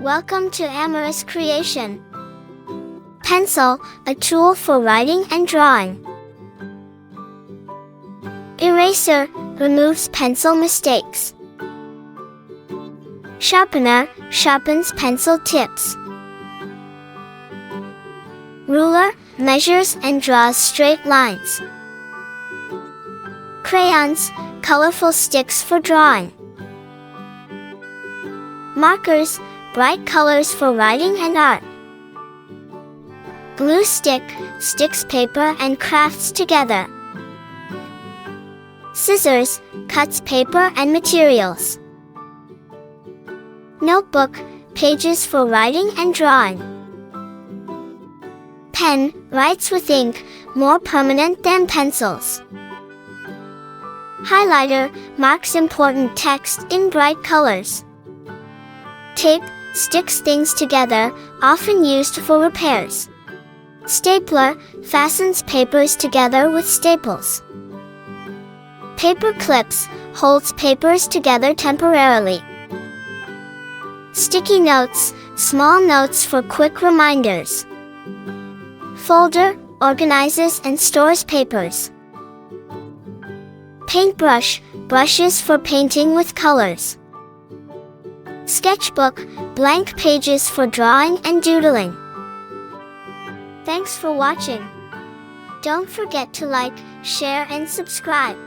Welcome to Amaris Creation. Pencil, a tool for writing and drawing. Eraser, removes pencil mistakes. Sharpener, sharpens pencil tips. Ruler, measures and draws straight lines. Crayons, colorful sticks for drawing. Markers, bright colors for writing and art. Glue stick, sticks paper and crafts together. Scissors, cuts paper and materials. Notebook, pages for writing and drawing. Pen, writes with ink, more permanent than pencils. Highlighter, marks important text in bright colors. Tape, sticks things together, often used for repairs. Stapler, fastens papers together with staples. Paper clips, holds papers together temporarily. Sticky notes, small notes for quick reminders. Folder, organizes and stores papers. Paintbrush, brushes for painting with colors. Sketchbook, blank pages for drawing and doodling. Thanks for watching. Don't forget to like, share and subscribe.